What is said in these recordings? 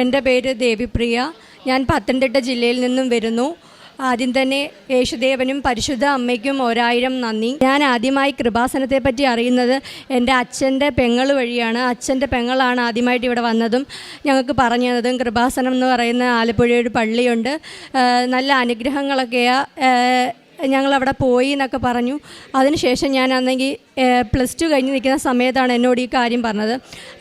എൻ്റെ പേര് ദേവിപ്രിയ. ഞാൻ പത്തനംതിട്ട ജില്ലയിൽ നിന്നും വരുന്നു. ആദ്യം തന്നെ യേശുദേവനും പരിശുദ്ധ അമ്മയ്ക്കും 1000 നന്ദി. ഞാൻ ആദ്യമായി കൃപാസനത്തെ പറ്റി അറിയുന്നത് എൻ്റെ അച്ഛൻ്റെ പെങ്ങൾ വഴിയാണ്. അച്ഛൻ്റെ പെങ്ങളാണ് ആദ്യമായിട്ട് ഇവിടെ വന്നതും ഞങ്ങൾക്ക് പറഞ്ഞു തന്നതും. കൃപാസനം എന്ന് പറയുന്ന ആലപ്പുഴ ഒരു പള്ളിയുണ്ട്, നല്ല അനുഗ്രഹങ്ങളൊക്കെയാണ്, ഞങ്ങളവിടെ പോയി എന്നൊക്കെ പറഞ്ഞു. അതിനുശേഷം ഞാനാണെങ്കിൽ +2 കഴിഞ്ഞ് നിൽക്കുന്ന സമയത്താണ് എന്നോട് ഈ കാര്യം പറഞ്ഞത്.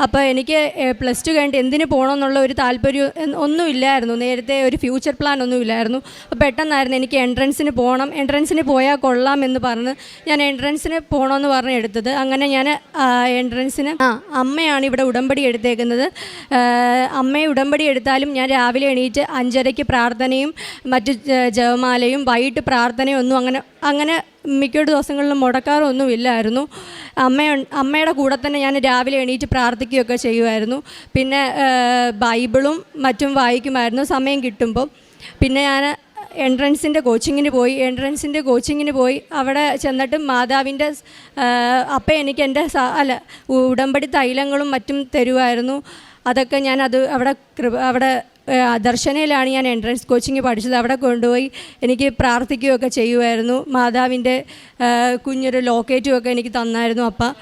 അപ്പോൾ എനിക്ക് +2 കഴിഞ്ഞിട്ട് എന്തിനു പോകണമെന്നുള്ള ഒരു താല്പര്യം ഒന്നുമില്ലായിരുന്നു. നേരത്തെ ഒരു ഫ്യൂച്ചർ പ്ലാൻ ഒന്നും ഇല്ലായിരുന്നു. അപ്പോൾ പെട്ടെന്നായിരുന്നു എനിക്ക് എൻട്രൻസിന് പോകണം, എൻട്രൻസിന് പോയാൽ കൊള്ളാം എന്ന് പറഞ്ഞ് ഞാൻ എൻട്രൻസിന് പോകണമെന്ന് പറഞ്ഞ് എടുത്തത്. അങ്ങനെ ഞാൻ എൻട്രൻസിന് അമ്മയാണ് ഇവിടെ ഉടമ്പടി എടുത്തേക്കുന്നത്. അമ്മയെ ഉടമ്പടി എടുത്താലും ഞാൻ രാവിലെ എണീറ്റ് 5:30 പ്രാർത്ഥനയും മറ്റ് ജപമാലയും വൈകിട്ട് പ്രാർത്ഥനയും അങ്ങനെ മിക്ക ദിവസങ്ങളിലും മുടക്കാറൊന്നും ഇല്ലായിരുന്നു. അമ്മയുടെ കൂടെ തന്നെ ഞാൻ രാവിലെ എണീറ്റ് പ്രാർത്ഥിക്കുകയൊക്കെ ചെയ്യുമായിരുന്നു. പിന്നെ ബൈബിളും മറ്റും വായിക്കുമായിരുന്നു സമയം കിട്ടുമ്പോൾ. പിന്നെ ഞാൻ എൻട്രൻസിൻ്റെ കോച്ചിങ്ങിന് പോയി അവിടെ ചെന്നിട്ട് മാതാവിൻ്റെ അപ്പം എനിക്ക് എൻ്റെ ഉടമ്പടി തൈലങ്ങളും മറ്റും തരുമായിരുന്നു. അതൊക്കെ ഞാൻ അവിടെ ദർശനയിലാണ് ഞാൻ എൻട്രൻസ് കോച്ചിങ് പഠിച്ചത്. അവിടെ കൊണ്ടുപോയി എനിക്ക് പ്രാർത്ഥിക്കുകയൊക്കെ ചെയ്യുമായിരുന്നു. മാതാവിൻ്റെ കുഞ്ഞൊരു ലോക്കേറ്റുമൊക്കെ എനിക്ക് തന്നായിരുന്നു. അപ്പം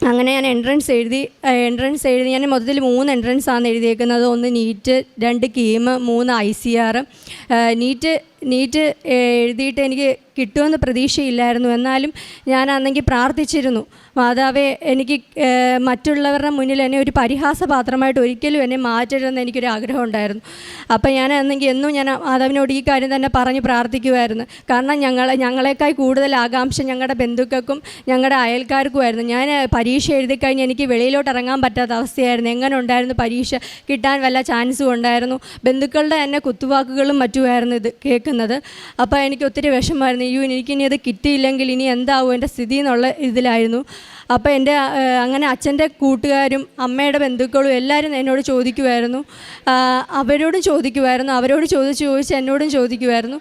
അങ്ങനെ ഞാൻ എൻട്രൻസ് എഴുതി ഞാൻ മൊത്തത്തിൽ 3 എൻട്രൻസാണ് എഴുതിയേക്കുന്നത്. 1 നീറ്റ്, 2 കീം, 3 ICR. നീറ്റ് എഴുതിയിട്ട് എനിക്ക് കിട്ടുമെന്ന് പ്രതീക്ഷയില്ലായിരുന്നു. എന്നാലും ഞാനാണെങ്കിൽ പ്രാർത്ഥിച്ചിരുന്നു, മാതാവേ എനിക്ക് മറ്റുള്ളവരുടെ മുന്നിൽ എന്നെ ഒരു പരിഹാസപാത്രമായിട്ട് ഒരിക്കലും എന്നെ മാറ്റരുതെന്ന് എനിക്കൊരു ആഗ്രഹം ഉണ്ടായിരുന്നു. അപ്പം ഞാനാണെങ്കിൽ എന്നും ഞാൻ മാതാവിനോട് ഈ കാര്യം തന്നെ പറഞ്ഞ് പ്രാർത്ഥിക്കുമായിരുന്നു. കാരണം ഞങ്ങളെക്കാൾ കൂടുതൽ ആകാംക്ഷ ഞങ്ങളുടെ ബന്ധുക്കൾക്കും ഞങ്ങളുടെ അയൽക്കാർക്കുമായിരുന്നു. ഞാൻ പരീക്ഷ എഴുതി കഴിഞ്ഞ് എനിക്ക് വെളിയിലോട്ട് ഇറങ്ങാൻ പറ്റാത്ത അവസ്ഥയായിരുന്നു. എങ്ങനെ ഉണ്ടായിരുന്നു പരീക്ഷ, കിട്ടാൻ വല്ല ചാൻസും ഉണ്ടായിരുന്നു. ബന്ധുക്കളുടെ തന്നെ കുത്തുവാക്കുകളും മറ്റുമായിരുന്നു ഇത് കേൾക്കുന്നത്. അപ്പോൾ എനിക്ക് ഒത്തിരി വിഷമമായിരുന്നു. എനിക്കിനി അത് കിട്ടിയില്ലെങ്കിൽ ഇനി എന്താവും എൻ്റെ സ്ഥിതി എന്നുള്ള ഇതിലായിരുന്നു. അപ്പോൾ അങ്ങനെ അച്ഛൻ്റെ കൂട്ടുകാരും അമ്മയുടെ ബന്ധുക്കളും എല്ലാവരും എന്നോട് ചോദിക്കുമായിരുന്നു. അവരോട് ചോദിച്ച് എന്നോടും ചോദിക്കുമായിരുന്നു.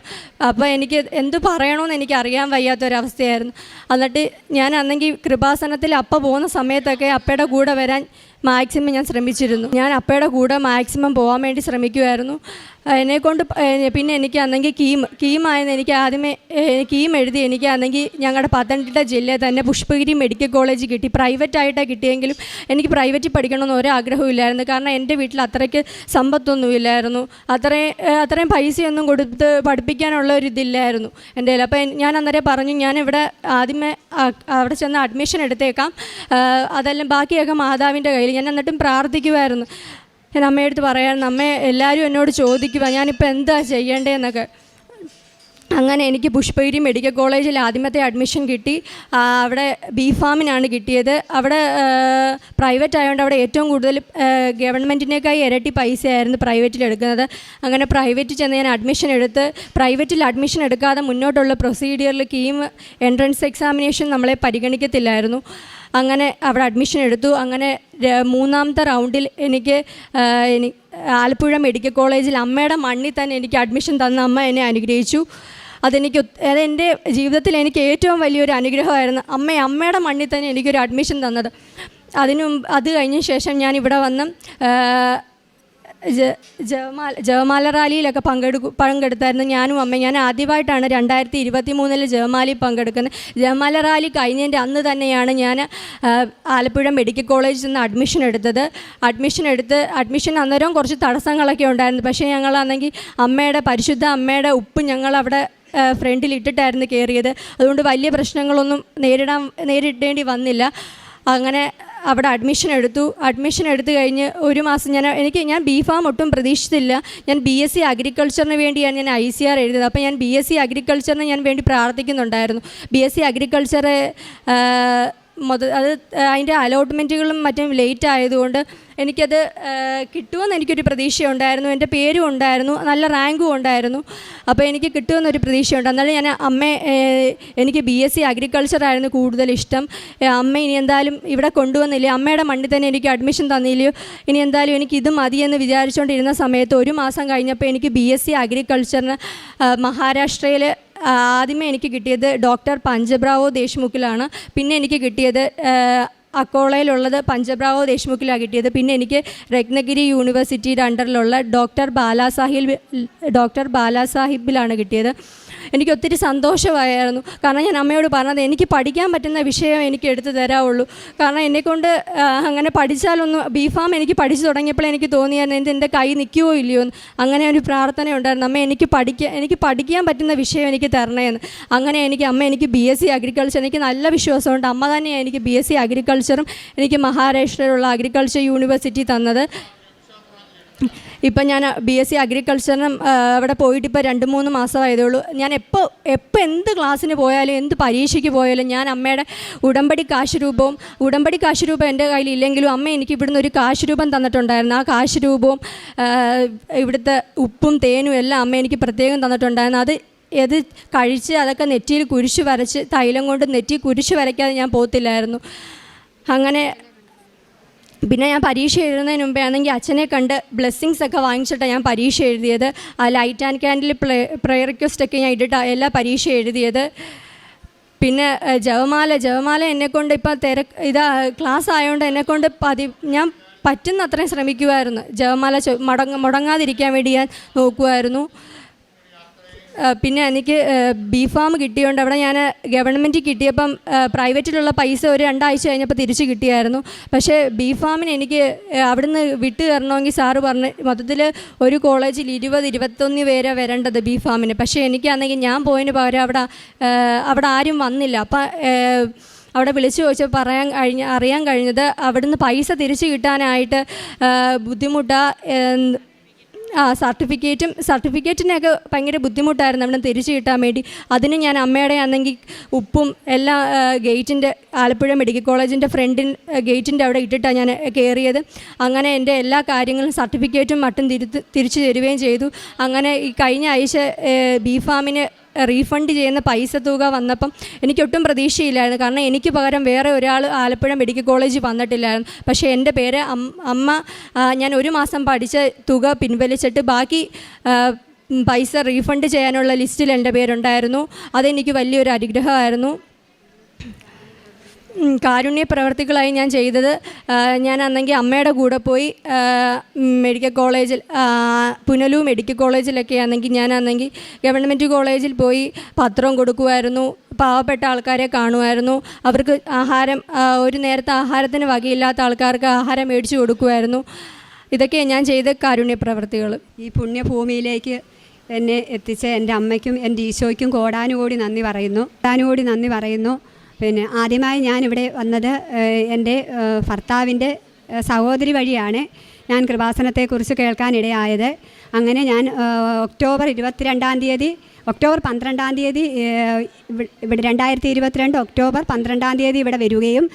അപ്പോൾ എനിക്ക് എന്ത് പറയണമെന്ന് എനിക്ക് അറിയാൻ വയ്യാത്തൊരവസ്ഥയായിരുന്നു. എന്നിട്ട് ഞാൻ അന്നെങ്കിൽ കൃപാസനത്തിൽ പോകുന്ന സമയത്തൊക്കെ അപ്പയുടെ കൂടെ വരാൻ മാക്സിമം ഞാൻ ശ്രമിച്ചിരുന്നു. ഞാൻ അപ്പയുടെ കൂടെ മാക്സിമം പോകാൻ വേണ്ടി ശ്രമിക്കുമായിരുന്നു. എന്നെക്കൊണ്ട് പിന്നെ എനിക്കാണെങ്കിൽ കീമായിരുന്നു. എനിക്ക് ആദ്യമേ കീം എഴുതി എനിക്കാണെങ്കിൽ ഞങ്ങളുടെ പത്തനംതിട്ട ജില്ലയിൽ തന്നെ പുഷ്പഗിരി മെഡിക്കൽ കോളേജ് കിട്ടി. പ്രൈവറ്റായിട്ടാണ് കിട്ടിയെങ്കിലും എനിക്ക് പ്രൈവറ്റിൽ പഠിക്കണമെന്ന് ഒരാഗ്രഹവും ഇല്ലായിരുന്നു. കാരണം എൻ്റെ വീട്ടിൽ അത്രയ്ക്ക് സമ്പത്തൊന്നും ഇല്ലായിരുന്നു. അത്രയും പൈസയൊന്നും കൊടുത്ത് പഠിപ്പിക്കാനുള്ള ഒരു ഇതില്ലായിരുന്നു എൻ്റെ കയ്യിൽ. അപ്പോൾ ഞാൻ അന്നേരം പറഞ്ഞു, ഞാനിവിടെ ആദ്യമേ അവിടെ ചെന്ന് അഡ്മിഷൻ എടുത്തേക്കാം, അതെല്ലാം ബാക്കിയൊക്കെ മാതാവിൻ്റെ കയ്യിൽ. ഞാൻ എന്നിട്ടും പ്രാർത്ഥിക്കുമായിരുന്നു. ഞാൻ അമ്മയെടുത്ത് പറയാമായിരുന്നു, അമ്മേ എല്ലാവരും എന്നോട് ചോദിക്കുക ഞാനിപ്പോൾ എന്താ ചെയ്യേണ്ടതെന്നൊക്കെ. അങ്ങനെ എനിക്ക് പുഷ്പഗിരി മെഡിക്കൽ കോളേജിൽ ആദ്യമത്തെ അഡ്മിഷൻ കിട്ടി. അവിടെ B.Pharm കിട്ടിയത്. അവിടെ പ്രൈവറ്റ് ആയതുകൊണ്ട് അവിടെ ഏറ്റവും കൂടുതൽ ഗവൺമെൻറ്റിനേക്കായി ഇരട്ടി പൈസയായിരുന്നു പ്രൈവറ്റിൽ എടുക്കുന്നത്. അങ്ങനെ പ്രൈവറ്റിൽ ചെന്ന് ഞാൻ പ്രൈവറ്റിൽ അഡ്മിഷൻ എടുക്കാതെ മുന്നോട്ടുള്ള പ്രൊസീഡിയറിൽ കീം എൻട്രൻസ് എക്സാമിനേഷൻ നമ്മളെ പരിഗണിക്കത്തില്ലായിരുന്നു. അങ്ങനെ അവിടെ അഡ്മിഷൻ എടുത്തു. അങ്ങനെ 3ാമത്തെ റൗണ്ടിൽ എനിക്ക് ആലപ്പുഴ മെഡിക്കൽ കോളേജിൽ അമ്മയുടെ മണ്ണിൽ തന്നെ എനിക്ക് അഡ്മിഷൻ തന്ന അമ്മ എന്നെ അനുഗ്രഹിച്ചു. അതെൻ്റെ ജീവിതത്തിൽ എനിക്ക് ഏറ്റവും വലിയൊരു അനുഗ്രഹമായിരുന്നു. അമ്മയുടെ മണ്ണിൽ തന്നെ എനിക്കൊരു അഡ്മിഷൻ തന്നത്. അത് കഴിഞ്ഞ ശേഷം ഞാൻ ഇവിടെ വന്ന് ജപമാല റാലിയിലൊക്കെ പങ്കെടുത്തായിരുന്നു ഞാനും അമ്മയും. ഞാൻ ആദ്യമായിട്ടാണ് 2023 ജപമാലയിൽ പങ്കെടുക്കുന്നത്. ജപമാല റാലി കഴിഞ്ഞതിൻ്റെ അന്ന് തന്നെയാണ് ഞാൻ ആലപ്പുഴ മെഡിക്കൽ കോളേജിൽ നിന്ന് അഡ്മിഷൻ അന്നേരം കുറച്ച് തടസ്സങ്ങളൊക്കെ ഉണ്ടായിരുന്നു. പക്ഷേ ഞങ്ങളാണെങ്കിൽ പരിശുദ്ധ അമ്മയുടെ ഉപ്പ് ഞങ്ങളവിടെ ഫ്രണ്ടിൽ ഇട്ടിട്ടായിരുന്നു കയറിയത്. അതുകൊണ്ട് വലിയ പ്രശ്നങ്ങളൊന്നും നേരിടേണ്ടി വന്നില്ല. അങ്ങനെ അവിടെ അഡ്മിഷൻ എടുത്തു കഴിഞ്ഞ് ഒരു മാസം ഞാൻ B.Pharm ഒട്ടും പ്രതീക്ഷിച്ചില്ല. ഞാൻ BSc അഗ്രികൾച്ചറിന് വേണ്ടിയാണ് ഞാൻ ICR എഴുതിയത്. അപ്പോൾ ഞാൻ BSc അഗ്രികൾച്ചറിന് ഞാൻ വേണ്ടി പ്രാർത്ഥിക്കുന്നുണ്ടായിരുന്നു. BSc അഗ്രികൾച്ചർ അതിൻ്റെ അലോട്ട്മെൻറ്റുകളും മറ്റും ലേറ്റ് ആയതുകൊണ്ട് എനിക്കത് കിട്ടുമെന്ന് എനിക്കൊരു പ്രതീക്ഷയുണ്ടായിരുന്നു. എൻ്റെ പേരും ഉണ്ടായിരുന്നു, നല്ല റാങ്കും ഉണ്ടായിരുന്നു. അപ്പോൾ എനിക്ക് കിട്ടുമെന്നൊരു പ്രതീക്ഷയുണ്ട്. എന്നാലും ഞാൻ എനിക്ക് BSc അഗ്രികൾച്ചറായിരുന്നു കൂടുതൽ ഇഷ്ടം. അമ്മ ഇനി എന്തായാലും ഇവിടെ കൊണ്ടുവന്നില്ലേ, അമ്മയുടെ മണ്ണിൽ തന്നെ എനിക്ക് അഡ്മിഷൻ തന്നില്ലയോ, ഇനി എന്തായാലും എനിക്ക് ഇത് മതിയെന്ന് വിചാരിച്ചുകൊണ്ടിരുന്ന സമയത്ത് ഒരു മാസം കഴിഞ്ഞപ്പോൾ എനിക്ക് BSc അഗ്രികൾച്ചറിന് മഹാരാഷ്ട്രയിൽ ആദ്യമേ എനിക്ക് കിട്ടിയത് ഡോക്ടർ പഞ്ചബ്രാവോ ദേശ്മുഖിലാണ്. പിന്നെ എനിക്ക് കിട്ടിയത് അക്കോളയിലുള്ളത് പഞ്ചബ്രാവോ ദേശ്മുഖിലാണ് കിട്ടിയത്. പിന്നെ എനിക്ക് രത്നഗിരി യൂണിവേഴ്സിറ്റിയുടെ അണ്ടറിലുള്ള ഡോക്ടർ ബാലാസാഹിബിലാണ് കിട്ടിയത്. എനിക്ക് ഒത്തിരി സന്തോഷമായിരുന്നു. കാരണം ഞാൻ അമ്മയോട് പറഞ്ഞത് എനിക്ക് പഠിക്കാൻ പറ്റുന്ന വിഷയം എനിക്ക് എടുത്തു തരാവുള്ളൂ. കാരണം എന്നെക്കൊണ്ട് അങ്ങനെ പഠിച്ചാലൊന്നും ബിഫാം എനിക്ക് പഠിച്ചു തുടങ്ങിയപ്പോൾ എനിക്ക് തോന്നിയായിരുന്നു എൻ്റെ കൈ നിൽക്കുമോ ഇല്ലയോ എന്ന്. അങ്ങനെ ഒരു പ്രാർത്ഥന ഉണ്ടായിരുന്നു, അമ്മ എനിക്ക് പഠിക്കാൻ പറ്റുന്ന വിഷയം എനിക്ക് തരണേന്ന്. അങ്ങനെ അമ്മ എനിക്ക് BSc അഗ്രികൾച്ചർ, എനിക്ക് നല്ല വിശ്വാസമുണ്ട്, അമ്മ തന്നെയാണ് എനിക്ക് BSc അഗ്രികൾച്ചറും എനിക്ക് മഹാരാഷ്ട്രയിലുള്ള അഗ്രികൾച്ചർ യൂണിവേഴ്സിറ്റി തന്നത്. ഇപ്പം ഞാൻ BSc അഗ്രികൾച്ചറിനും അവിടെ പോയിട്ട് ഇപ്പോൾ 2-3 മാസമായതേ ഉള്ളൂ. ഞാൻ എപ്പോൾ എന്ത് ക്ലാസ്സിന് പോയാലും എന്ത് പരീക്ഷയ്ക്ക് പോയാലും ഞാൻ അമ്മയുടെ ഉടമ്പടി കാശ് രൂപം എൻ്റെ കയ്യിലില്ലെങ്കിലും അമ്മ എനിക്ക് ഇവിടുന്ന് ഒരു കാശ് രൂപം തന്നിട്ടുണ്ടായിരുന്നു. ആ കാശ് രൂപവും ഇവിടുത്തെ ഉപ്പും തേനും എല്ലാം അമ്മ എനിക്ക് പ്രത്യേകം തന്നിട്ടുണ്ടായിരുന്നു. അത് കഴിച്ച് അതൊക്കെ നെറ്റിയിൽ കുരിശ് വരച്ച് തൈലം കൊണ്ട് നെറ്റി കുരിശ് വരയ്ക്കാതെ ഞാൻ പോകത്തില്ലായിരുന്നു. അങ്ങനെ പിന്നെ ഞാൻ പരീക്ഷ എഴുതുന്നതിന് മുമ്പേ ആണെങ്കിൽ അച്ഛനെ കണ്ട് ബ്ലെസ്സിങ്സ് ഒക്കെ വാങ്ങിച്ചിട്ടാണ് ഞാൻ പരീക്ഷ എഴുതിയത്. ആ ലൈറ്റ് ആൻഡ് ക്യാൻഡിൽ പ്രയർ റിക്വസ്റ്റൊക്കെ ഞാൻ ഇട്ടിട്ടാണ് എല്ലാ പരീക്ഷ എഴുതിയത്. പിന്നെ ജപമാല എന്നെക്കൊണ്ട് ഇപ്പോൾ ക്ലാസ് ആയതുകൊണ്ട് എന്നെക്കൊണ്ട് ഞാൻ പറ്റുന്ന അത്രയും ശ്രമിക്കുമായിരുന്നു. ജപമാല മുടങ്ങാതിരിക്കാൻ വേണ്ടി ഞാൻ നോക്കുമായിരുന്നു. പിന്നെ എനിക്ക് ബിഫാം കിട്ടിയതുകൊണ്ട് അവിടെ ഞാൻ ഗവൺമെൻറ് കിട്ടിയപ്പം പ്രൈവറ്റിലുള്ള പൈസ ഒരു 2 ആഴ്ച കഴിഞ്ഞപ്പോൾ തിരിച്ച് കിട്ടിയായിരുന്നു. പക്ഷേ ബിഫാമിന് എനിക്ക് അവിടുന്ന് വിട്ട് തരണമെങ്കിൽ സാറ് പറഞ്ഞ് മൊത്തത്തിൽ ഒരു കോളേജിൽ 20-21 പേരെ വരേണ്ടത് ബിഫാമിന്. പക്ഷേ എനിക്കാണെങ്കിൽ ഞാൻ പോയതിന് പകരം അവിടെ ആരും വന്നില്ല. അപ്പം അവിടെ വിളിച്ചു ചോദിച്ചപ്പോൾ അറിയാൻ കഴിഞ്ഞത് അവിടുന്ന് പൈസ തിരിച്ച് കിട്ടാനായിട്ട് ബുദ്ധിമുട്ടാണ്. സർട്ടിഫിക്കറ്റിനൊക്കെ ഭയങ്കര ബുദ്ധിമുട്ടായിരുന്നു അവിടെ തിരിച്ചു കിട്ടാൻ വേണ്ടി. അതിന് ഞാൻ അമ്മയുടെ ആണെങ്കിൽ ഉപ്പും എല്ലാം ഗേറ്റിൻ്റെ ആലപ്പുഴ മെഡിക്കൽ കോളേജിൻ്റെ ഗേറ്റിൻ്റെ അവിടെ ഇട്ടിട്ടാണ് ഞാൻ കയറിയത്. അങ്ങനെ എൻ്റെ എല്ലാ കാര്യങ്ങളും സർട്ടിഫിക്കറ്റും മറ്റും തിരിച്ചു തരികയും ചെയ്തു. അങ്ങനെ ഈ കഴിഞ്ഞ ആഴ്ച ബിഫാമിന് റീഫണ്ട് ചെയ്യുന്ന പൈസ തുക വന്നപ്പം എനിക്കൊട്ടും പ്രതീക്ഷയില്ലായിരുന്നു. കാരണം എനിക്ക് പകരം വേറെ ഒരാൾ ആലപ്പുഴ മെഡിക്കൽ കോളേജിൽ വന്നിട്ടില്ലായിരുന്നു. പക്ഷേ എൻ്റെ പേര് അമ്മ ഞാൻ 1 മാസം പഠിച്ച തുക പിൻവലിച്ചിട്ട് ബാക്കി പൈസ റീഫണ്ട് ചെയ്യാനുള്ള ലിസ്റ്റിൽ എൻ്റെ പേരുണ്ടായിരുന്നു. അതെനിക്ക് വലിയൊരു അനുഗ്രഹമായിരുന്നു. കാരുണ്യ പ്രവർത്തികളായി ഞാൻ ചെയ്തത്, ഞാൻ അന്നെങ്കിൽ അമ്മയുടെ കൂടെ പോയി മെഡിക്കൽ കോളേജിൽ പുനലൂർ മെഡിക്കൽ കോളേജിലൊക്കെ ആണെങ്കിൽ ഞാനാണെങ്കിൽ ഗവൺമെൻറ് കോളേജിൽ പോയി പത്രം കൊടുക്കുമായിരുന്നു. പാവപ്പെട്ട ആൾക്കാരെ കാണുമായിരുന്നു. അവർക്ക് ഒരു നേരത്തെ ആഹാരത്തിന് വകയില്ലാത്ത ആൾക്കാർക്ക് ആഹാരം മേടിച്ചു കൊടുക്കുമായിരുന്നു. ഇതൊക്കെ ഞാൻ ചെയ്ത കാരുണ്യ പ്രവർത്തികൾ. ഈ പുണ്യഭൂമിയിലേക്ക് എന്നെ എത്തിച്ച എൻ്റെ അമ്മയ്ക്കും എൻ്റെ ഈശോയ്ക്കും കോടാനുകോടി നന്ദി പറയുന്നു. പിന്നെ ആദ്യമായി ഞാനിവിടെ വന്നത് എൻ്റെ ഭർത്താവിൻ്റെ സഹോദരി വഴിയാണ് ഞാൻ കൃപാസനത്തെക്കുറിച്ച് കേൾക്കാനിടയായത്. അങ്ങനെ ഞാൻ ഒക്ടോബർ 12 തീയതി ഇവിടെ 2022 ഒക്ടോബർ 12 ഇവിടെ വരികയും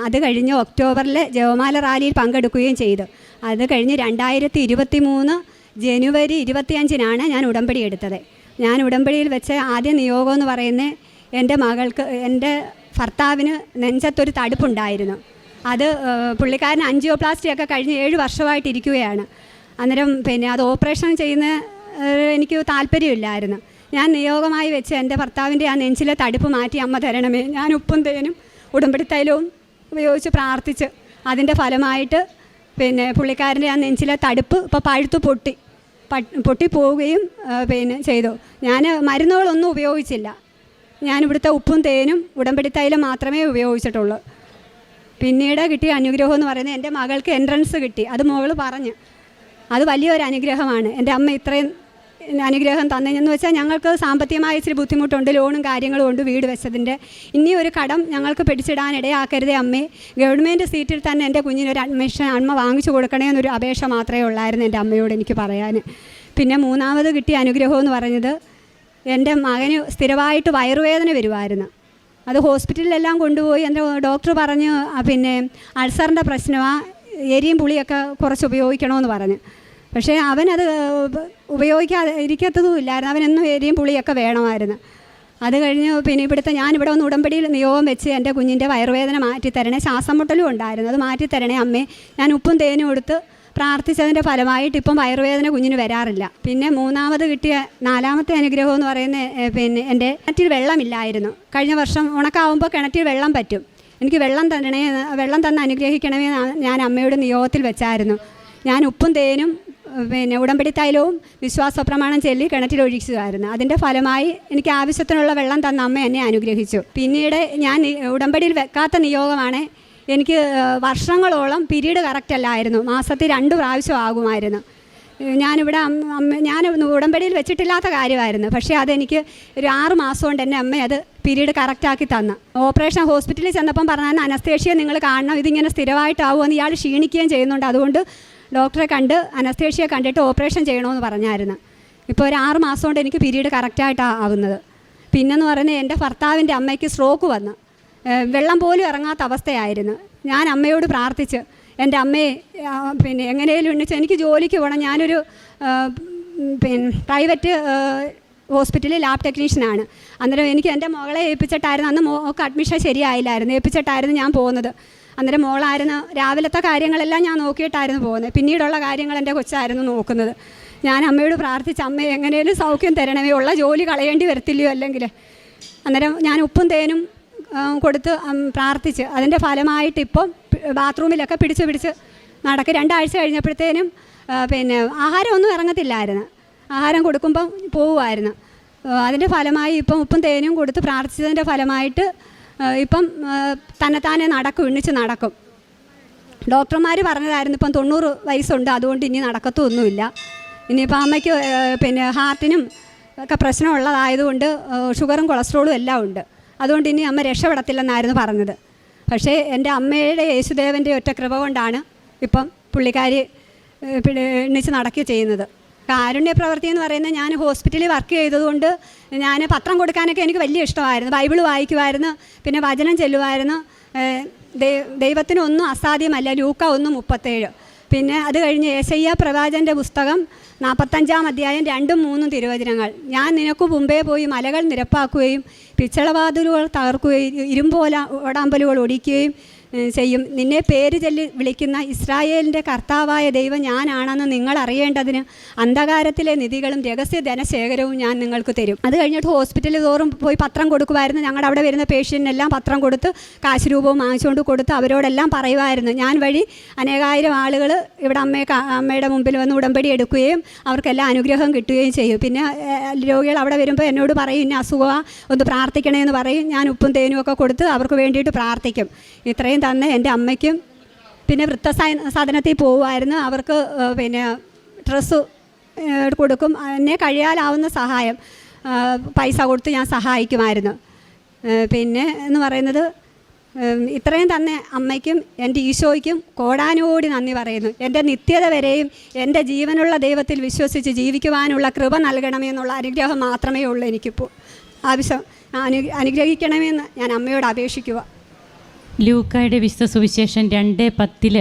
അത് കഴിഞ്ഞ് ഒക്ടോബറിൽ ജപമാല റാലിയിൽ പങ്കെടുക്കുകയും ചെയ്തു. അത് കഴിഞ്ഞ് 2023 ജനുവരി 25 ഞാൻ ഉടമ്പടി എടുത്തത്. ഞാൻ ഉടമ്പടിയിൽ വെച്ച് ആദ്യ നിയോഗം എന്ന് പറയുന്നത് എൻ്റെ ഭർത്താവിന് നെഞ്ചത്തൊരു തടുപ്പുണ്ടായിരുന്നു. അത് പുള്ളിക്കാരന് ആൻജിയോപ്ലാസ്റ്റി ഒക്കെ കഴിഞ്ഞ് 7 വർഷമായിട്ടിരിക്കുകയാണ്. അന്നേരം പിന്നെ അത് ഓപ്പറേഷൻ ചെയ്യുന്ന എനിക്ക് താല്പര്യമില്ലായിരുന്നു. ഞാൻ നിയോഗമായി വെച്ച് എൻ്റെ ഭർത്താവിൻ്റെ ആ നെഞ്ചിലെ തടുപ്പ് മാറ്റി അമ്മ തരണമേ, ഞാൻ ഉപ്പും തേനും ഉടമ്പടി തൈലവും ഉപയോഗിച്ച് പ്രാർത്ഥിച്ച് അതിൻ്റെ ഫലമായിട്ട് പിന്നെ പുള്ളിക്കാരൻ്റെ ആ നെഞ്ചിലെ തടുപ്പ് ഇപ്പോൾ പഴുത്ത് പൊട്ടിപ്പോവുകയും പിന്നെ ചെയ്തു. ഞാൻ മരുന്നുകളൊന്നും ഉപയോഗിച്ചില്ല. ഞാനിവിടുത്തെ ഉപ്പും തേനും ഉടമ്പടി തൈലം മാത്രമേ ഉപയോഗിച്ചിട്ടുള്ളൂ. പിന്നീട് കിട്ടിയ അനുഗ്രഹം എന്ന് പറയുന്നത് എൻ്റെ മകൾക്ക് എൻട്രൻസ് കിട്ടി. അത് മകൾ പറഞ്ഞ് അത് വലിയൊരു അനുഗ്രഹമാണ്. എൻ്റെ അമ്മ ഇത്രയും അനുഗ്രഹം തന്നതെന്ന് വെച്ചാൽ ഞങ്ങൾക്ക് സാമ്പത്തികമായ ഇച്ചിരി ബുദ്ധിമുട്ടുണ്ട്, ലോണും കാര്യങ്ങളും ഉണ്ട് വീട് വെച്ചതിൻ്റെ. ഇനി ഒരു കടം ഞങ്ങൾക്ക് പിടിച്ചിടാൻ ഇടയാക്കരുതേ അമ്മേ, ഗവൺമെൻറ് സീറ്റിൽ തന്നെ എൻ്റെ കുഞ്ഞിനൊരു അഡ്മിഷൻ അമ്മ വാങ്ങിച്ചു കൊടുക്കണേ എന്നൊരു അപേക്ഷ മാത്രമേ ഉള്ളായിരുന്നു എൻ്റെ അമ്മയോട് എനിക്ക് പറയാൻ. പിന്നെ മൂന്നാമത് കിട്ടിയ അനുഗ്രഹം എന്ന് പറഞ്ഞത് എൻ്റെ മകന് സ്ഥിരമായിട്ട് വയറുവേദന വരുമായിരുന്നു. അത് ഹോസ്പിറ്റലിലെല്ലാം കൊണ്ടുപോയി എൻ്റെ ഡോക്ടർ പറഞ്ഞ് പിന്നെ അൾസറിൻ്റെ പ്രശ്നമാണ്, എരിയും പുളിയൊക്കെ കുറച്ച് ഉപയോഗിക്കണമെന്ന് പറഞ്ഞു. പക്ഷേ അവനത് ഇരിക്കത്തതും ഇല്ലായിരുന്നു. അവനെന്നും എരിയും പുളിയൊക്കെ വേണമായിരുന്നു. അത് കഴിഞ്ഞ് പിന്നെ ഞാനിവിടെ ഒന്ന് ഉടമ്പടിയിൽ നിയോഗം വെച്ച് എൻ്റെ കുഞ്ഞിൻ്റെ വയറുവേദന മാറ്റിത്തരണേ, ശ്വാസം മുട്ടലും ഉണ്ടായിരുന്നു, അത് മാറ്റിത്തരണേ അമ്മേ. ഞാൻ ഉപ്പും തേനും എടുത്ത് പ്രാർത്ഥിച്ചതിൻ്റെ ഫലമായിട്ട് ഇപ്പം വയറുവേദന കുഞ്ഞിന് വരാറില്ല. പിന്നെ മൂന്നാമത് കിട്ടിയ 4ാമത്തെ അനുഗ്രഹം എന്ന് പറയുന്നത് പിന്നെ എൻ്റെ കിണറ്റിൽ വെള്ളമില്ലായിരുന്നു. കഴിഞ്ഞ വർഷം ഉണക്കാവുമ്പോൾ കിണറ്റിൽ വെള്ളം പറ്റും. എനിക്ക് വെള്ളം തന്ന് അനുഗ്രഹിക്കണമേ ഞാൻ അമ്മയുടെ നിയോഗത്തിൽ വെച്ചായിരുന്നു. ഞാൻ ഉപ്പും തേനും പിന്നെ ഉടമ്പടി തൈലവും വിശ്വാസ പ്രമാണം ചൊല്ലി കിണറ്റിലൊഴിച്ചതായിരുന്നു. അതിൻ്റെ ഫലമായി എനിക്ക് ആവശ്യത്തിനുള്ള വെള്ളം തന്ന അമ്മ എന്നെ അനുഗ്രഹിച്ചു. പിന്നീട് ഞാൻ ഉടമ്പടിയിൽ വെക്കാത്ത നിയോഗമാണ്. എനിക്ക് വർഷങ്ങളോളം പീരീഡ് കറക്റ്റല്ലായിരുന്നു. മാസത്തിൽ 2 പ്രാവശ്യം ആകുമായിരുന്നു. ഞാനിവിടെ ഞാൻ ഉടമ്പടിയിൽ വെച്ചിട്ടില്ലാത്ത കാര്യമായിരുന്നു. പക്ഷേ അതെനിക്ക് ഒരു 6 മാസം കൊണ്ട് എൻ്റെ അമ്മ അത് പീരീഡ് കറക്റ്റാക്കി തന്നു. ഓപ്പറേഷൻ ഹോസ്പിറ്റലിൽ ചെന്നപ്പം പറഞ്ഞാൽ അനസ്തേഷ്യ നിങ്ങൾ കാണണം, ഇതിങ്ങനെ സ്ഥിരമായിട്ടാവുമെന്ന് ഇയാൾ ക്ഷീണിക്കുകയും ചെയ്യുന്നുണ്ട്, അതുകൊണ്ട് ഡോക്ടറെ കണ്ട് അനസ്തേഷ്യ കണ്ടിട്ട് ഓപ്പറേഷൻ ചെയ്യണമെന്ന് പറഞ്ഞായിരുന്നു. ഇപ്പോൾ ഒരു 6 മാസം കൊണ്ട് എനിക്ക് പീരീഡ് കറക്റ്റായിട്ടാണ് ആവുന്നത്. പിന്നെന്ന് പറഞ്ഞാൽ എൻ്റെ ഭർത്താവിൻ്റെ അമ്മയ്ക്ക് സ്ട്രോക്ക് വന്നു. വെള്ളം പോലും ഇറങ്ങാത്ത അവസ്ഥയായിരുന്നു. ഞാൻ അമ്മയോട് പ്രാർത്ഥിച്ച് എൻ്റെ അമ്മയെ പിന്നെ എങ്ങനെയും ഉണ്ണിച്ച് എനിക്ക് ജോലിക്ക് പോകണം. ഞാനൊരു പ്രൈവറ്റ് ഹോസ്പിറ്റലിൽ ലാബ് ടെക്നീഷ്യനാണ്. അന്നേരം എനിക്ക് എൻ്റെ മകളെ ഏൽപ്പിച്ചിട്ടായിരുന്നു, അന്ന് മോൾക്ക് അഡ്മിഷൻ ശരിയായില്ലായിരുന്നു, ഏൽപ്പിച്ചിട്ടായിരുന്നു ഞാൻ പോകുന്നത്. അന്നേരം മോളായിരുന്നു രാവിലത്തെ കാര്യങ്ങളെല്ലാം ഞാൻ നോക്കിയിട്ടായിരുന്നു പോകുന്നത്. പിന്നീടുള്ള കാര്യങ്ങൾ എൻ്റെ കൊച്ചായിരുന്നു നോക്കുന്നത്. ഞാൻ അമ്മയോട് പ്രാർത്ഥിച്ച് അമ്മയെ എങ്ങനെയും സൗഖ്യം തരണമേ, ഉള്ള ജോലി കളയേണ്ടി വരത്തില്ലയോ അല്ലെങ്കിൽ. അന്നേരം ഞാൻ ഉപ്പും തേനും കൊടുത്ത് പ്രാർത്ഥിച്ച് അതിൻ്റെ ഫലമായിട്ട് ഇപ്പം ബാത്റൂമിലൊക്കെ പിടിച്ച് നടക്കുക. 2 ആഴ്ച കഴിഞ്ഞപ്പോഴത്തേനും പിന്നെ ആഹാരമൊന്നും ഇറങ്ങത്തില്ലായിരുന്നു. ആഹാരം കൊടുക്കുമ്പം പോവുമായിരുന്നു. അതിൻ്റെ ഫലമായി ഇപ്പം ഉപ്പും തേനും കൊടുത്ത് പ്രാർത്ഥിച്ചതിൻ്റെ ഫലമായിട്ട് ഇപ്പം തന്നെത്താനെ എണ്ണിച്ച് നടക്കും. ഡോക്ടർമാർ പറഞ്ഞതായിരുന്നു ഇപ്പം 90 വയസ്സുണ്ട്, അതുകൊണ്ട് ഇനി നടക്കത്തൊന്നുമില്ല. ഇനിയിപ്പോൾ അമ്മയ്ക്ക് പിന്നെ ഹാർട്ടിനും ഒക്കെ പ്രശ്നമുള്ളതായതുകൊണ്ട് ഷുഗറും കൊളസ്ട്രോളും എല്ലാം ഉണ്ട്, അതുകൊണ്ട് ഇനി അമ്മ രക്ഷപ്പെടത്തില്ലെന്നായിരുന്നു പറഞ്ഞത്. പക്ഷേ എൻ്റെ അമ്മയുടെ യേശുദേവൻ്റെ ഒറ്റ കൃപ കൊണ്ടാണ് ഇപ്പം പുള്ളിക്കാരി എണ്ണിച്ച് നടക്കുക ചെയ്യുന്നത്. കാരുണ്യ പ്രവൃത്തി എന്ന് പറയുന്നത് ഞാൻ ഹോസ്പിറ്റലിൽ വർക്ക് ചെയ്തതുകൊണ്ട് ഞാൻ പത്രം കൊടുക്കാനൊക്കെ എനിക്ക് വലിയ ഇഷ്ടമായിരുന്നു. ബൈബിൾ വായിക്കുമായിരുന്നു, പിന്നെ വചനം ചെല്ലുമായിരുന്നു. ദൈവത്തിനൊന്നും അസാധ്യമല്ല, ലൂക്ക 1:37. പിന്നെ അത് കഴിഞ്ഞ് യെശയ്യാ പ്രവാചകൻ്റെ പുസ്തകം 45-ാം അധ്യായം 2-ഉം 3-ഉം തിരുവചനങ്ങൾ. ഞാൻ നിനക്ക് മുമ്പേ പോയി മലകൾ നിരപ്പാക്കുകയും പിച്ചളവാതിലുകൾ തകർക്കുകയും ഓടാമ്പലുകൾ ഒടിക്കുകയും ചെയ്യും. നിന്നെ പേര് ചൊല്ലി വിളിക്കുന്ന ഇസ്രായേലിൻ്റെ കർത്താവായ ദൈവം ഞാനാണെന്ന് നിങ്ങൾ അറിയേണ്ടതിന് അന്ധകാരത്തിലെ നിധികളും രഹസ്യ ധനശേഖരവും ഞാൻ നിങ്ങൾക്ക് തരും. അത് കഴിഞ്ഞിട്ട് ഹോസ്പിറ്റലിൽ തോറും പോയി പത്രം കൊടുക്കുമായിരുന്നു. ഞങ്ങളുടെ അവിടെ വരുന്ന പേഷ്യൻ്റിനെല്ലാം പത്രം കൊടുത്ത് കാശ് രൂപവും വാങ്ങിച്ചുകൊണ്ട് കൊടുത്ത് അവരോടെല്ലാം പറയുമായിരുന്നു. ഞാൻ വഴി അനേകായിരം ആളുകൾ ഇവിടെ അമ്മയുടെ മുമ്പിൽ വന്ന് ഉടമ്പടി എടുക്കുകയും അവർക്കെല്ലാം അനുഗ്രഹം കിട്ടുകയും ചെയ്യും. പിന്നെ രോഗികൾ അവിടെ വരുമ്പോൾ എന്നോട് പറയും ഇന്ന അസുഖമാണ്, ഒന്ന് പ്രാർത്ഥിക്കണമെന്ന് പറയും. ഞാൻ ഉപ്പും തേനും ഒക്കെ കൊടുത്ത് അവർക്ക് വേണ്ടിയിട്ട് പ്രാർത്ഥിക്കും. ഇത്രയും തന്നെ എൻ്റെ അമ്മയ്ക്കും. പിന്നെ വൃദ്ധസാധനത്തിൽ പോകുമായിരുന്നു, അവർക്ക് പിന്നെ ഡ്രസ്സ് കൊടുക്കും. എന്നെ കഴിയാലാവുന്ന സഹായം പൈസ കൊടുത്ത് ഞാൻ സഹായിക്കുമായിരുന്നു. പിന്നെ എന്ന് പറയുന്നത് ഇത്രയും തന്നെ അമ്മയ്ക്കും എൻ്റെ ഈശോയ്ക്കും കോടാനോടി നന്ദി പറയുന്നു. എൻ്റെ നിത്യത വരെയും എൻ്റെ ജീവനുള്ള ദൈവത്തിൽ വിശ്വസിച്ച് ജീവിക്കുവാനുള്ള കൃപ നൽകണമെന്നുള്ള അനുഗ്രഹം മാത്രമേ ഉള്ളൂ എനിക്കിപ്പോൾ ആവശ്യം. അനുഗ്രഹിക്കണമെന്ന് ഞാൻ അമ്മയോട് അപേക്ഷിക്കുക. ലൂക്കായുടെ വിശുദ്ധ സുവിശേഷം 2:10